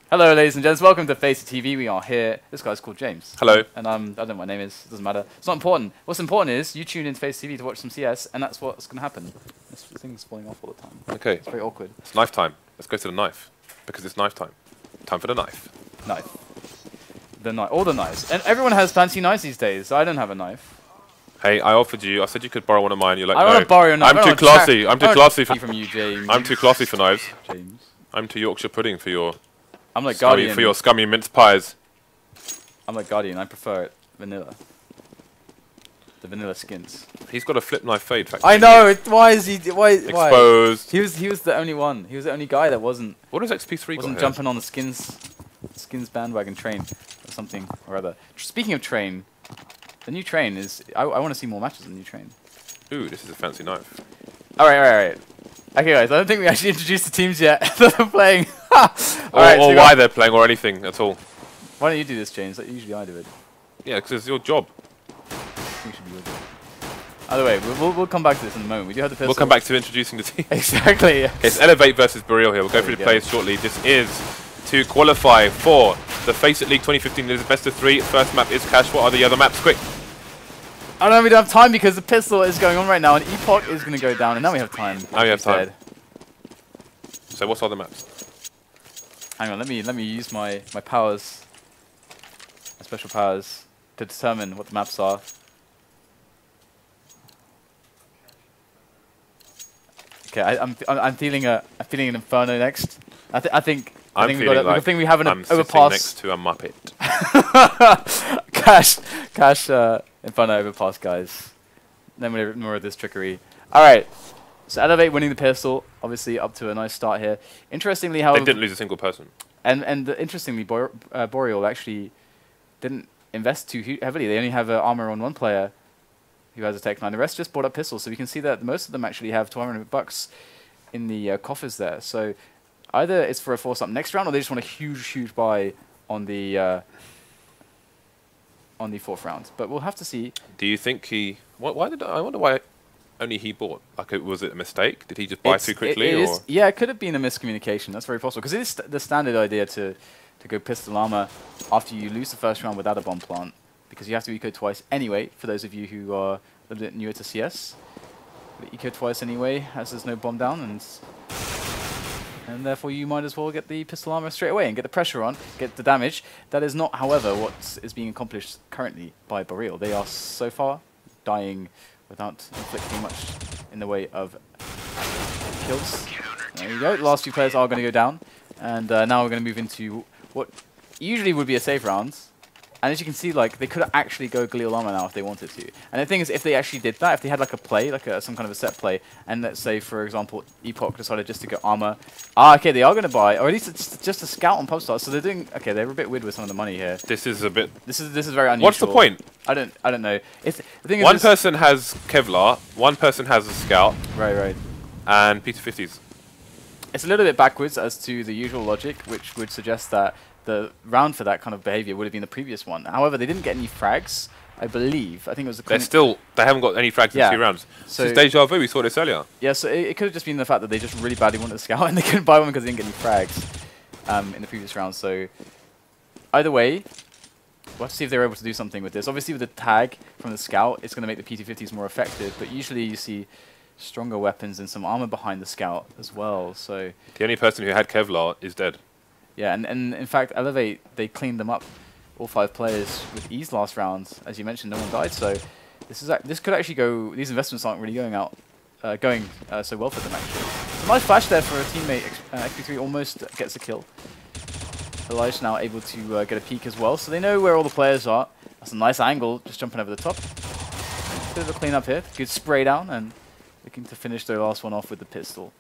Hello, ladies and gents. Welcome to FACEIT TV. We are here. This guy's called James. Hello. And I don't know what my name is. It doesn't matter. It's not important. What's important is you tune into FACEIT TV to watch some CS, and that's what's going to happen. This thing's falling off all the time. Okay. It's very awkward. It's knife time. Let's go to the knife. Because it's knife time. Time for the knife. Knife. The knife. All the knives. And everyone has fancy knives these days. I don't have a knife. Hey, I offered you. I said you could borrow one of mine. You're like, I no. want to borrow your knife. I'm too classy. I'm too classy for from you, James. I'm too classy for knives. James. I'm too Yorkshire pudding for your. I'm like Guardian. For your scummy mince pies. I'm like Guardian. I prefer it vanilla. The vanilla skins. He's got a flip knife fade factor. I know. Why is he? Why? Exposed. He was the only one. He was the only guy that wasn't. What does Xp3 wasn't jumping on the skins bandwagon train or something or other. Speaking of train, the new train is. I want to see more matches of the new train. Ooh, this is a fancy knife. All right. Okay, guys. I don't think we actually introduced the teams yet that are playing. or why they're playing or anything at all. Why don't you do this, James? Like, usually I do it. Yeah, because it's your job. I think it should be your job. Either way, we'll come back to this in a moment. We do have the pistol. We'll come back to introducing the team. Exactly. Yes. Okay, it's eLevate versus Boreal here. We'll go through the players shortly. This is to qualify for the FACEIT League 2015. There's a best of 3. First map is Cash. What are the other maps? Quick. I don't know, we don't have time because the pistol is going on right now and EpoK is going to go down and now we have time. Now we have time. So what's all the maps? Hang on, let me use my powers, my special powers, to determine what the maps are. Okay, I'm feeling an Inferno next. I think we have an overpass next to a Muppet. Cash Inferno overpass, guys. No more of this trickery. All right. So eLevate winning the pistol, obviously up to a nice start here. Interestingly, however, they didn't lose a single person. And interestingly, Boreal actually didn't invest too heavily. They only have armor on one player who has a Tech 9. The rest just bought up pistols, so we can see that most of them actually have $200 in the coffers there. So either it's for a force up next round, or they just want a huge buy on the 4th round. But we'll have to see. Do you think he? I wonder why. Only he bought. Like, was it a mistake? Did he just buy too quickly? Yeah, it could have been a miscommunication. That's very possible. Because it is the standard idea to go pistol armor after you lose the first round without a bomb plant. Because you have to eco twice anyway, for those of you who are a little bit newer to CS. Eco twice anyway, as there's no bomb down. And therefore you might as well get the pistol armor straight away and get the pressure on, get the damage. That is not, however, what is being accomplished currently by Boreal. They are so far dying without inflicting much in the way of kills. There you go. The last few players are going to go down. And now we're going to move into what usually would be a safe round. And as you can see, like, they could actually go Galil armor now if they wanted to. And the thing is, if they actually did that, if they had like a play, like some kind of a set play, and let's say, for example, EpoK decided just to go armor. Okay, they are going to buy, or at least it's just a scout on pub start. So they're doing, okay, they're a bit weird with some of the money here. This is a bit. This is very unusual. What's the point? I don't know. It's the thing is, one person has Kevlar, one person has a scout. Right. And P250s. It's a little bit backwards as to the usual logic, which would suggest that the round for that kind of behavior would have been the previous one. However, they didn't get any frags, I believe. I think it was the they haven't got any frags in 2 rounds. So this is deja vu, we saw this earlier. Yeah, so it could have just been the fact that they just really badly wanted a scout and they couldn't buy one because they didn't get any frags in the previous round. So either way, we'll have to see if they're able to do something with this. Obviously with the tag from the scout, it's going to make the P250s more effective, but usually you see stronger weapons and some armor behind the scout as well. So the only person who had Kevlar is dead. Yeah, and in fact, eLevate, they cleaned them up, all 5 players, with ease last round. As you mentioned, no one died, so this could actually go. These investments aren't really going so well for them actually. It's a nice flash there for a teammate. Xp3 almost gets a kill. Elijah's now able to get a peek as well, so they know where all the players are. That's a nice angle, just jumping over the top. Bit of a clean up here. Good spray down, and looking to finish their last one off with the pistol.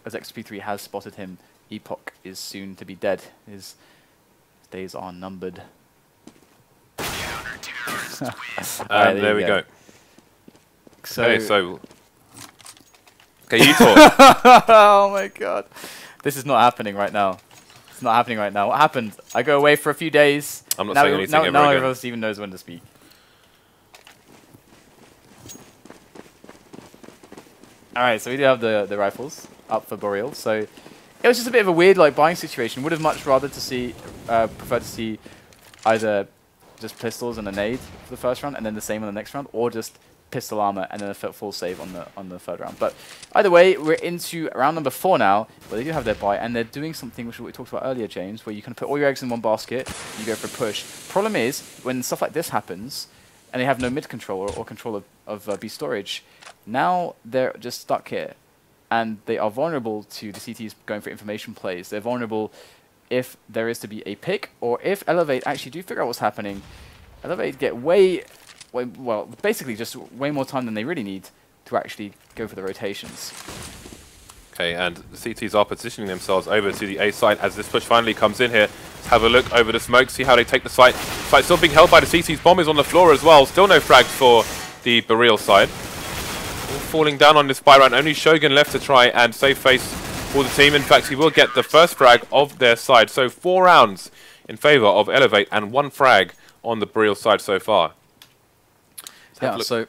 As Xp3 has spotted him. EpoK is soon to be dead. His days are numbered. There we go. So okay, you talk. Oh my god. This is not happening right now. It's not happening right now. What happened? I go away for a few days. I'm not saying anything ever now again. everyone else even knows when to speak. Alright, so we do have the rifles up for Boreal. So it was just a bit of a weird like buying situation. Would have much rather to see, preferred to see either just pistols and a nade for the first round, and then the same on the next round, or just pistol armor and then a full save on the third round. But either way, we're into round number 4 now, where they do have their buy, and they're doing something which we talked about earlier, James, where you can put all your eggs in one basket, and you go for a push. Problem is, when stuff like this happens, and they have no mid control or control of B storage, now they're just stuck here, and they are vulnerable to the CTs going for information plays. They're vulnerable if there is to be a pick, or if eLevate actually do figure out what's happening. eLevate get well, basically just way more time than they really need to actually go for the rotations. Okay, and the CTs are positioning themselves over to the A site as this push finally comes in here. Let's have a look over the smoke, see how they take the site. Site still being held by the CTs. Bomb is on the floor as well. Still no frags for the Boreal side. All falling down on this buy round. Only shogaN left to try and save face for the team. In fact, he will get the first frag of their side. So 4 rounds in favor of eLevate and 1 frag on the Boreal side so far. Yeah, so...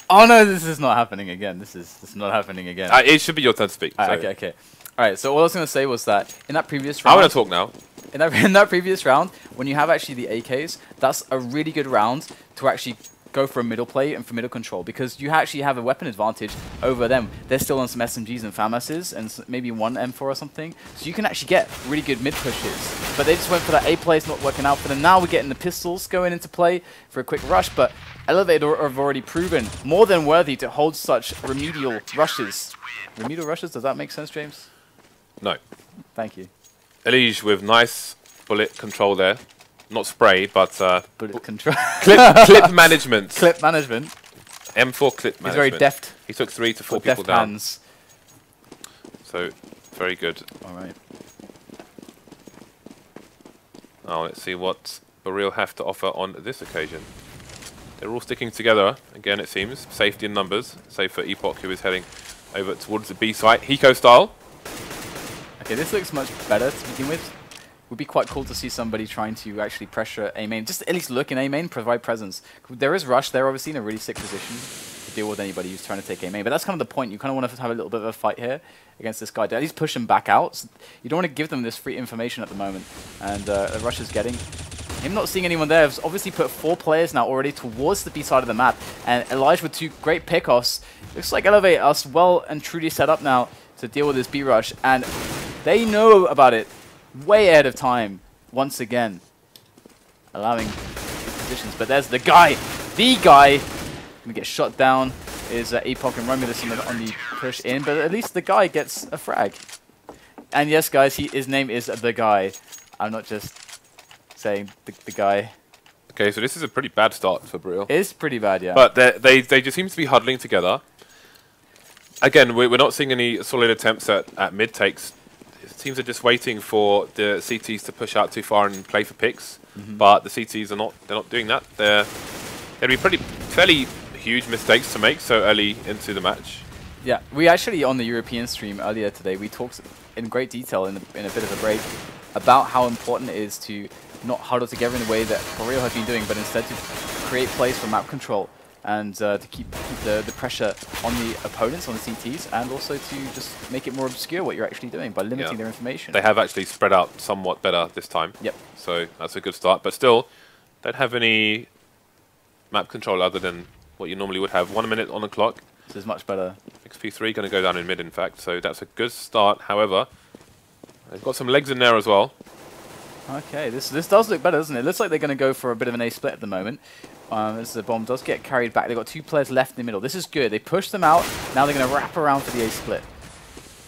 Oh no, this is not happening again. This is not happening again. It should be your turn to speak. Okay. Alright, so all I was going to say was that in that previous round... I'm going to talk now. In that previous round, when you have actually the AKs, that's a really good round to actually go for a middle play and for middle control, because you actually have a weapon advantage over them. They're still on some SMGs and FAMASs and maybe 1 M4 or something, so you can actually get really good mid pushes. But they just went for that A play, it's not working out for them. Now we're getting the pistols going into play for a quick rush, but eLevate have already proven more than worthy to hold such remedial rushes. Remedial rushes, does that make sense, James? No. Thank you. eLevate with nice bullet control there. Not spray, but bullet control. clip management. Clip management. M4 clip management. He's very deft. He took 3 to 4 people down. Hands. So, very good. Alright. Now, let's see what Boreal have to offer on this occasion. They're all sticking together, again it seems. Safety in numbers, save for EpoK, who is heading over towards the B site. Hiko style. Okay, this looks much better to begin with. Would be quite cool to see somebody trying to actually pressure A main, just at least look in A main, provide presence. There is rush there, obviously, in a really sick position to deal with anybody who's trying to take A main. But that's kind of the point. You kind of want to have a little bit of a fight here against this guy. To at least push him back out. So you don't want to give them this free information at the moment. And the rush is getting him not seeing anyone there. Has obviously put 4 players now already towards the B side of the map. And Elijah with 2 great pickoffs. Looks like eLevate us well and truly set up now to deal with this B rush. And they know about it way ahead of time, once again, allowing positions. But there's the guy, gonna get shot down. Is EpoK and Romulus on the push in, but at least the guy gets a frag. And yes, guys, his name is the guy. I'm not just saying the guy. Okay, so this is a pretty bad start for Boreal. It is pretty bad, yeah. But they just seem to be huddling together. Again, we're not seeing any solid attempts at mid takes. Teams are just waiting for the CTs to push out too far and play for picks, but the CTs are not doing that. There'd be fairly huge mistakes to make so early into the match. Yeah, we actually on the European stream earlier today we talked in great detail in a bit of a break about how important it is to not huddle together in the way that Boreal have been doing, but instead to create plays for map control and to keep the pressure on the opponents, on the CTs, and also to just make it more obscure what you're actually doing by limiting their information. They have actually spread out somewhat better this time. Yep. So that's a good start, but still, don't have any map control other than what you normally would have. 1 minute on the clock. This is much better. Xp3 going to go down in mid, in fact, so that's a good start. However, they've got some legs in there as well. Okay, this does look better, doesn't it? It looks like they're going to go for a bit of an A split at the moment. As the bomb does get carried back. They've got 2 players left in the middle. This is good. They push them out. Now they're going to wrap around for the A split.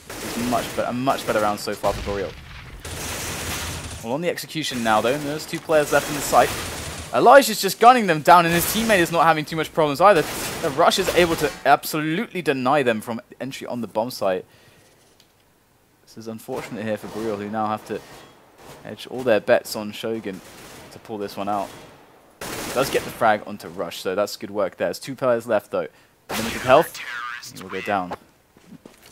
This is a much better round so far for Boreal. Well, on the execution now, though, and there's 2 players left in the site. Elijah's just gunning them down, and his teammate is not having too much problems either. The rush is able to absolutely deny them from entry on the bomb site. This is unfortunate here for Boreal, who now have to edge all their bets on shogaN to pull this one out. Does get the frag onto rush, so that's good work there. There's 2 players left though. Limited health. He will go down.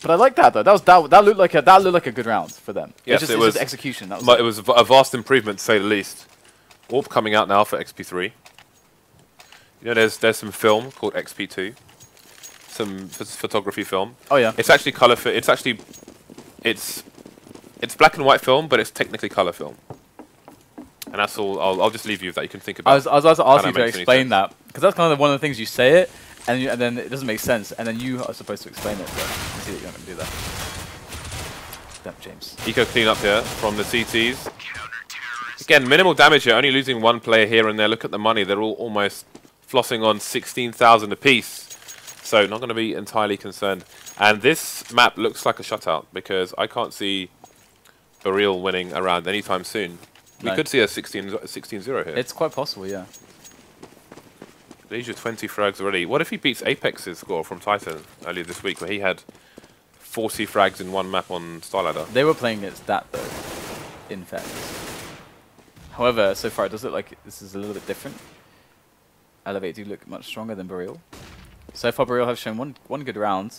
But I like that though. That looked like a good round for them. Yes, it was execution. That was it was a vast improvement to say the least. Orb coming out now for Xp3. You know, there's some film called XP2, some photography film. Oh yeah. It's actually color fit. It's actually it's black and white film, but it's technically color film. And that's all. I'll just leave you with that. You can think about. I was about to ask you to explain that, because that's kind of one of the things you say it, and then it doesn't make sense, and then you are supposed to explain it. But I see that you're not going to do that. Damn, James. Eco cleanup here from the CTs. Again, minimal damage here. Only losing one player here and there. Look at the money. They're all almost flossing on 16,000 apiece. So not going to be entirely concerned. And this map looks like a shutout because I can't see Boreal winning around anytime soon. We could see a 16-0 here. It's quite possible, yeah. These are 20 frags already. What if he beats Apex's score from Titan earlier this week, where he had 40 frags in one map on Starladder? They were playing against that, though, in fairness. However, so far it does look like this is a little bit different. eLevate do look much stronger than Boreal. So far, Boreal have shown one good round.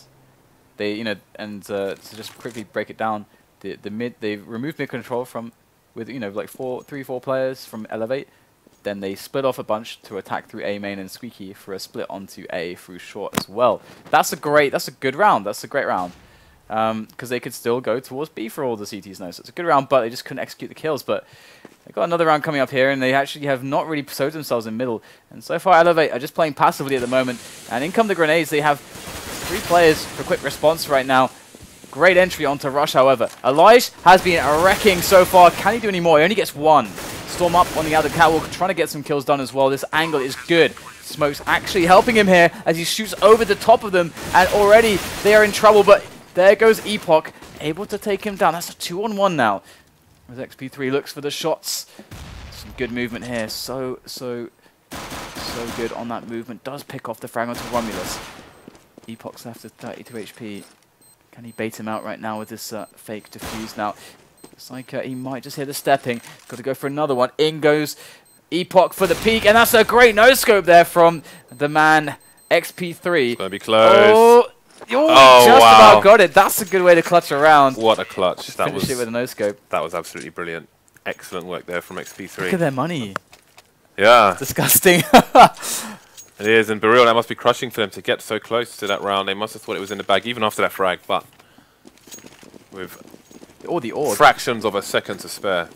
They, and to just quickly break it down, the mid, they've removed mid control from, with like 3-4 players from eLevate. Then they split off a bunch to attack through A main and Squeaky for a split onto A through short as well. That's a good round. That's a great round. Because they could still go towards B for all the CTs know. So it's a good round, but they just couldn't execute the kills. But they've got another round coming up here, and they actually have not really sowed themselves in middle. And so far, eLevate are just playing passively at the moment. And in come the grenades. They have 3 players for quick response right now. Great entry onto Rush, however. Elijah has been wrecking so far. Can he do any more? He only gets 1. Storm up on the outer catwalk, trying to get some kills done as well. This angle is good. Smoke's actually helping him here as he shoots over the top of them. And already they are in trouble, but there goes EpoK, able to take him down. That's a 2-on-1 now. As Xp3 looks for the shots. Some good movement here. So good on that movement. Does pick off the frag onto Romulus. EpoK's left with 32 HP. Can he bait him out right now with this fake defuse now? Looks like he might just hear the stepping. Got to go for another one. In goes EpoK for the peak. And that's a great no-scope there from the man Xp3. It's going to be close. Just about got it. That's a good way to clutch around. What a clutch. Finish it with a no-scope. That was absolutely brilliant. Excellent work there from Xp3. Look at their money. Yeah. Disgusting. It is, and Boreal, that must be crushing for them to get so close to that round. They must have thought it was in the bag even after that frag, but with the org. Fractions of a second to spare.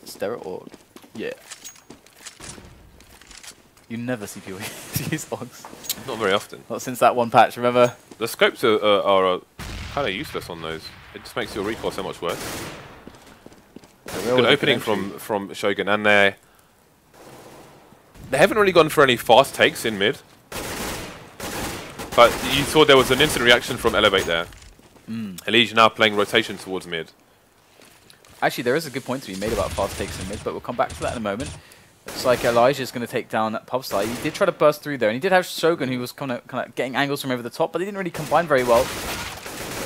Stare at org. Yeah. You never see people use orgs. Not very often. Not since that one patch, remember? The scopes are kind of useless on those. It just makes your recoil so much worse. Good opening from shogaN, and they haven't really gone for any fast takes in mid. But you saw there was an instant reaction from eLevate there. Elige now playing rotation towards mid. Actually, there is a good point to be made about fast takes in mid, but we'll come back to that in a moment. Looks like Elijah's going to take down that pub side. He did try to burst through there, and he did have shogaN, who was kind of getting angles from over the top, but they didn't really combine very well.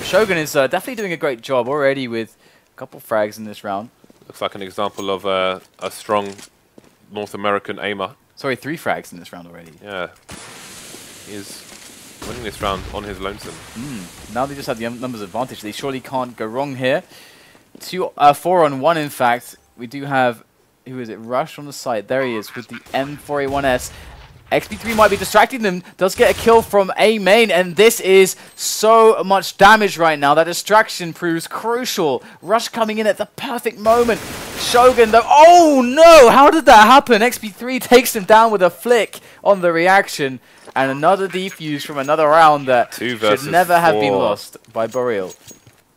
shogaN is definitely doing a great job already with a couple frags in this round. Looks like an example of a strong North American aimer. Sorry, 3 frags in this round already. Yeah. He's winning this round on his lonesome. Now they just have the numbers advantage. They surely can't go wrong here. 4-on-1, in fact. We do have, who is it? Rush on the side. There he is with the M4A1S. Xp3 might be distracting them. Does get a kill from A main, and this is so much damage right now. That distraction proves crucial. Rush coming in at the perfect moment. shogaN, though. Oh no! How did that happen? Xp3 takes him down with a flick on the reaction. And another defuse from another round that should never have been lost by Boreal.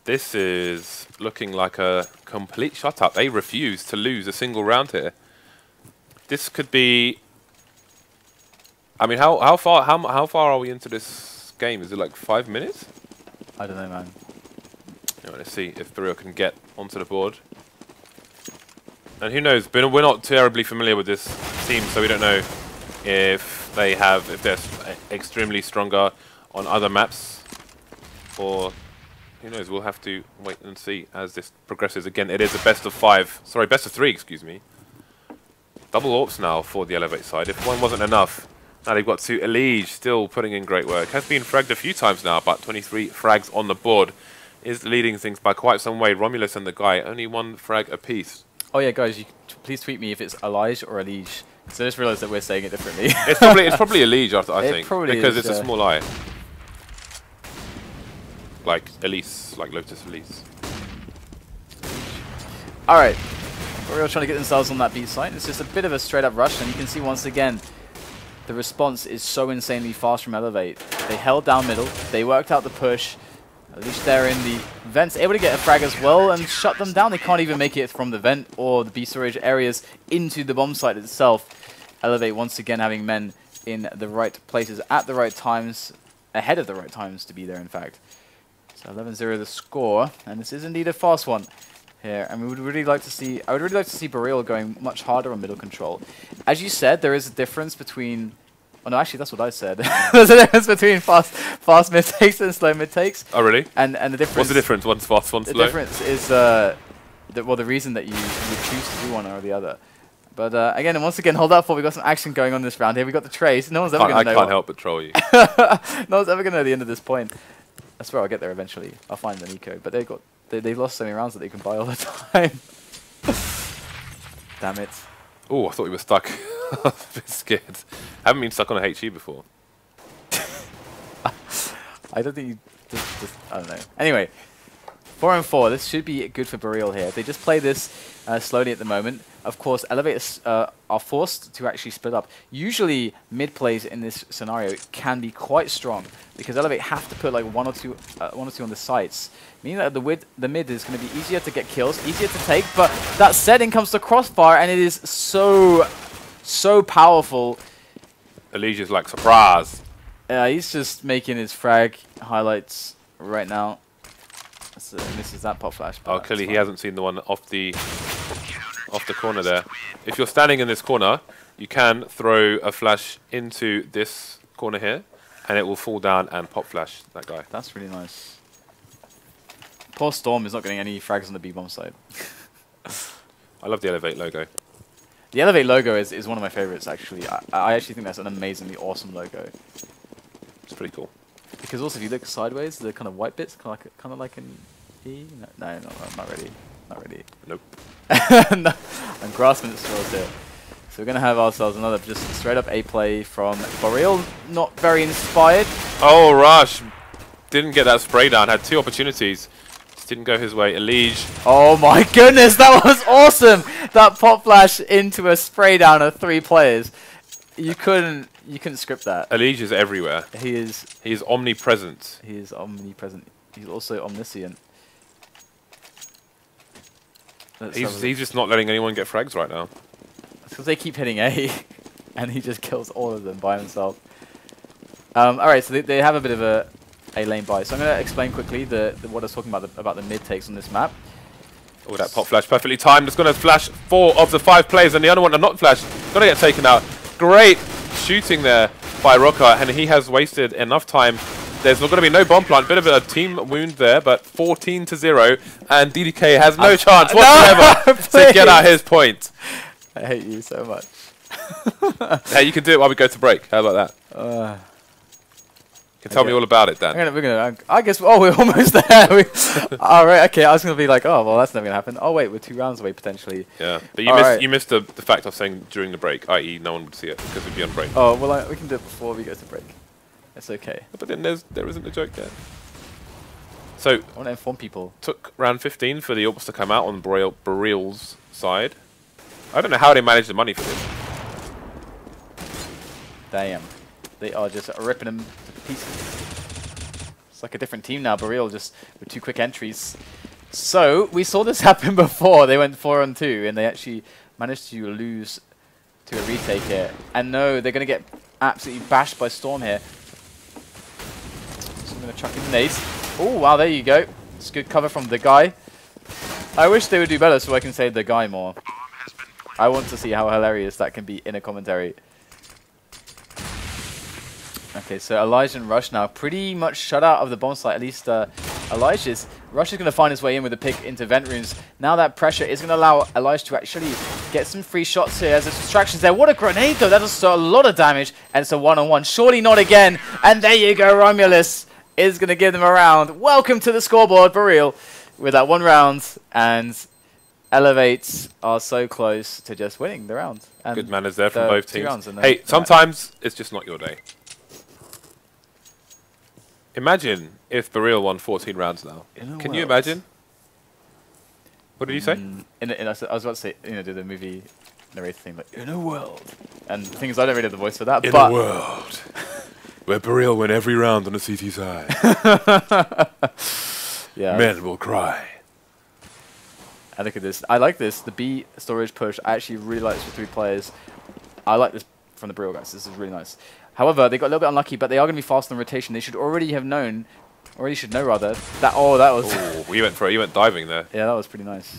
This is looking like a complete shutout. They refuse to lose a single round here. This could be... I mean, how far are we into this game? Is it like 5 minutes? I don't know, man. Anyway, let's see if Boreal can get onto the board. And who knows? We're not terribly familiar with this team, so we don't know if they're extremely stronger on other maps, or who knows? We'll have to wait and see as this progresses. Again, it is a best of 3, excuse me. Double AWPs now for the eLevate side. If one wasn't enough. Now they've got 2. Elige still putting in great work. Has been fragged a few times now, but 23 frags on the board is leading things by quite some way. Romulus and theguy, only 1 frag apiece. Oh yeah, guys, please tweet me if it's Elijah or Elige. So I just realised that we're saying it differently. It's probably Elige, I think, because it's a small I. Like Elise, like Lotus Elise. Alright. Boreal trying to get themselves on that B site. It's just a bit of a straight up rush, and you can see once again the response is so insanely fast from eLevate. They held down middle, they worked out the push. At least they're in the vents, able to get a frag as well and shut them down. They can't even make it from the vent or the B storage areas into the bomb site itself. eLevate once again having men in the right places at the right times, ahead of the right times to be there in fact. So 11-0 the score, and this is indeed a fast one here, and I would really like to see Boreal going much harder on middle control. As you said, there is a difference between... Oh no, actually that's what I said. There's a difference between fast mid takes and slow mid takes. Oh really? And the difference... What's the difference? One's fast, one's slow? The difference is the reason that you choose to do one or the other. But again, once again, hold up for, we've got some action going on this round here. We've got the trace. No one's ever going to know. I can't help but troll you. No one's ever going to know the end of this point. I swear I'll get there eventually. I'll find an eco. But they've lost so many rounds that they can buy all the time. Damn it. Oh, I thought we were stuck. I was a bit scared. I haven't been stuck on a HE before. I don't think you... I don't know. Anyway, 4-4. This should be good for Boreal here. They just play this slowly at the moment. Of course, elevators are forced to actually split up. Usually, mid plays in this scenario can be quite strong because eLevate have to put like one or two on the sites, meaning that the mid is going to be easier to get kills, easier to take. But that said, in comes the crossfire, and it is so powerful. Elijah's like surprise. He's just making his frag highlights right now. So misses that pop flash. Oh, clearly he hasn't seen the one off the corner there. If you're standing in this corner, you can throw a flash into this corner here, and it will fall down and pop flash that guy. That's really nice. Poor Storm is not getting any frags on the B-bomb side. I love the eLevate logo. The eLevate logo is one of my favorites, actually. I actually think that's an amazingly awesome logo. It's pretty cool. Because also, if you look sideways, the kind of white bits, kind of like an E. No, not really. Not really. Nope. No, I'm grasping at straws here. So we're going to have ourselves another just straight up A play from Boreal. Not very inspired. Oh, Rush. Didn't get that spray down. Had two opportunities. Just didn't go his way. Elige. Oh my goodness, that was awesome. That pop flash into a spray down of 3 players. You couldn't script that. Elige is everywhere. He is omnipresent. He is omnipresent. He's also omniscient. He's just not letting anyone get frags right now. It's because they keep hitting A, and he just kills all of them by himself. Alright, so they have a bit of a lane buy. So I'm going to explain quickly what I was talking about the mid takes on this map. Oh, that pop flash perfectly timed. It's going to flash 4 of the 5 players, and the other one to not flash. Going to get taken out. Great shooting there by Roca, and he has wasted enough time. There's going to be no bomb plant. Bit of a team wound there, but 14-0, and DDK has no chance whatsoever to get out his point. I hate you so much. Hey, you can do it while we go to break. How about that? You can tell me all about it, Dan. I guess. Oh, we're almost there. All right. Okay. I was gonna be like, oh, well, that's never gonna happen. Oh, wait, we're 2 rounds away potentially. Yeah, but you missed the fact of saying during the break, i.e., no one would see it because we'd be on break. Oh well, we can do it before we go to break. It's okay. But then there isn't a joke there. So I want to inform people. Took round 15 for the Orcs to come out on Boreal's side. I don't know how they managed the money for this. Damn. They are just ripping them to pieces. It's like a different team now. Boreal just with 2 quick entries. So we saw this happen before. They went 4-on-2 and they actually managed to lose to a retake here. And no, they're going to get absolutely bashed by Storm here. So I'm going to chuck in the nades. Oh, wow, there you go. It's good cover from theguy. I wish they would do better so I can say theguy more. I want to see how hilarious that can be in a commentary. Okay, so Elijah and Rush now pretty much shut out of the bomb site. At least Rush is going to find his way in with a pick into vent rooms. Now that pressure is going to allow Elijah to actually get some free shots here as there's distractions there. What a grenade though, that does a lot of damage. And it's a 1-on-1, surely not again. And there you go, Romulus is going to give them a round. Welcome to the scoreboard, Boreal, with that 1 round. And eLevate are so close to just winning the round. And good manners there from both teams. Hey, sometimes it's just not your day. Imagine if Boreal won 14 rounds now. Can you imagine? What did you say? I was about to say, do the movie narrator thing, like, in a world. And the thing is, I don't really have the voice for that, In but... a world where Boreal win every round on the CT side. Yeah. Men will cry. And look at this. I like this. The B storage push. I actually really like this for 3 players. I like this from the Boreal guys. This is really nice. However, they got a little bit unlucky, but they are going to be fast on rotation. They should already have known, or you should know rather, that, that was... Oh, he went for it. He went diving there. Yeah, that was pretty nice.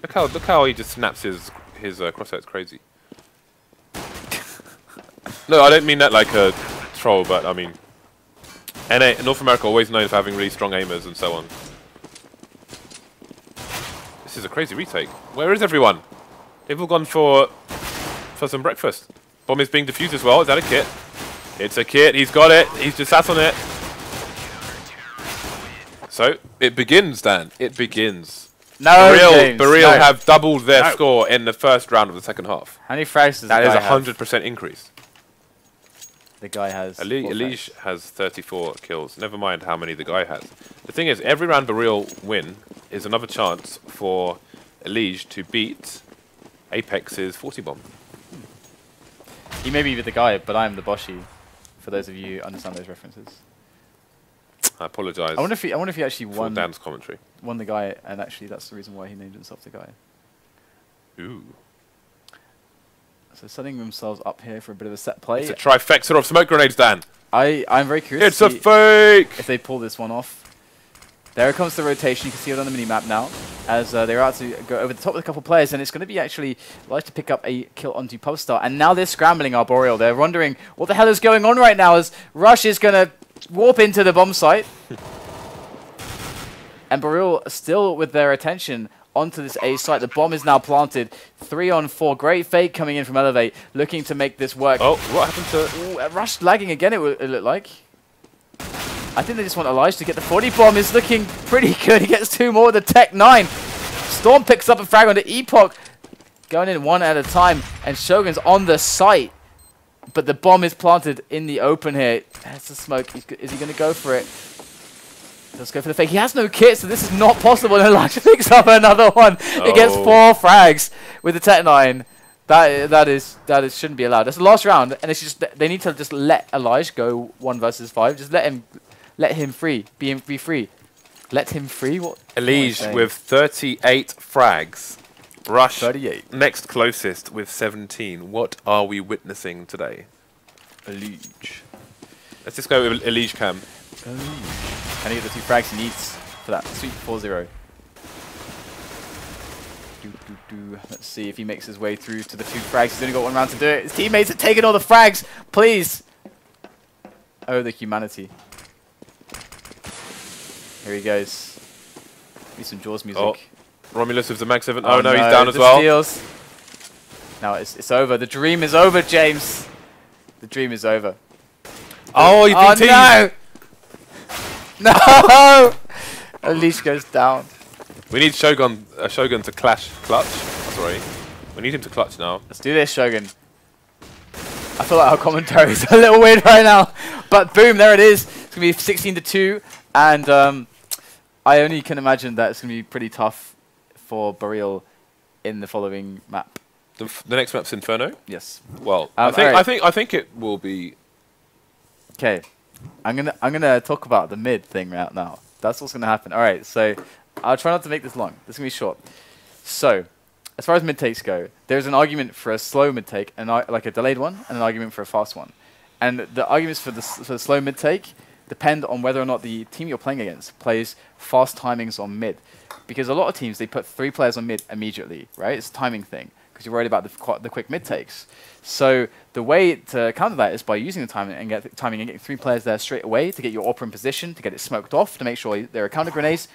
Look how he just snaps his crosshair. It's crazy. No, I don't mean that like a troll, but I mean... North America always known for having really strong aimers and so on. This is a crazy retake. Where is everyone? They've all gone for some breakfast. Bomb is being defused as well. Is that a kit? It's a kit. He's got it. He's just sat on it. So, it begins, Dan. It begins. No, James, Boreal have doubled their score in the first round of the second half. How many frags does that the guy is a 100% increase. The guy has... Elige has 34 kills. Never mind how many the guy has. The thing is, every round Boreal win is another chance for Elige to beat Apex's 40 bomb. He may be the guy, but I'm the Boshi. For those of you who understand those references. I apologise. I wonder if he actually won Dan's commentary. Won the guy, and actually that's the reason why he named himself the guy. Ooh. So setting themselves up here for a bit of a set play. It's a trifecta of smoke grenades, Dan. I'm very curious. It's a fake. If they pull this one off. There comes the rotation. You can see it on the mini-map now. As they're out to go over the top with a couple of players. And it's going to be actually like to pick up a kill onto Pubstar. And now they're scrambling our Boreal. They're wondering what the hell is going on right now as Rush is going to warp into the bomb site. And Boreal still with their attention onto this A site. The bomb is now planted. 3 on 4. Great fake coming in from eLevate. Looking to make this work. Oh, what happened to... Ooh, Rush lagging again, it looked like. I think they just want Elijah to get the 40 bomb. Is looking pretty good. He gets 2 more with the Tech 9. Storm picks up a frag onto EpoK. Going in 1 at a time. And shogaN's on the site. But the bomb is planted in the open here. That's the smoke. Is he going to go for it? Let's go for the fake. He has no kit, so this is not possible. And Elijah picks up another one. Oh. He gets 4 frags with the Tech 9. That is shouldn't be allowed. That's the last round, and it's just they need to just let Elijah go 1 versus 5. Just let him free. Be free. Let him free. What? Elige with 38 frags. Rush 38. Next closest with 17. What are we witnessing today? Elige. Let's just go with Elige cam. Can he get the 2 frags he needs for that sweet 4-0? Let's see if he makes his way through to the 2 frags. He's only got 1 round to do it. His teammates are taking all the frags. Please. Oh, the humanity. Here he goes. Need some Jaws music. Oh, Romulus with the Mag 7. Oh, no, he's down as well. Steals. Now it's over. The dream is over, James. The dream is over. Oh, he DT'd. Oh, no. No! Elige goes down. We need shogaN to clutch. Sorry. We need him to clutch now. Let's do this, shogaN. I feel like our commentary is a little weird right now. But boom, there it is. It's going to be 16-2. And I only can imagine that it's going to be pretty tough for Boreal in the following map. The next map's Inferno? Yes. Well, I think it will be... Okay. I'm gonna talk about the mid thing right now. That's what's gonna happen. Alright, so I'll try not to make this long. This is gonna be short. So, as far as mid takes go, there's an argument for a slow mid take, and like a delayed one, and an argument for a fast one. And the arguments for the slow mid take depend on whether or not the team you're playing against plays fast timings on mid. Because a lot of teams, they put 3 players on mid immediately, right? It's a timing thing, because you're worried about the quick mid takes. So the way to counter that is by using the timing and getting 3 players there straight away to get your AWP in position, to get it smoked off, to make sure there are counter grenades,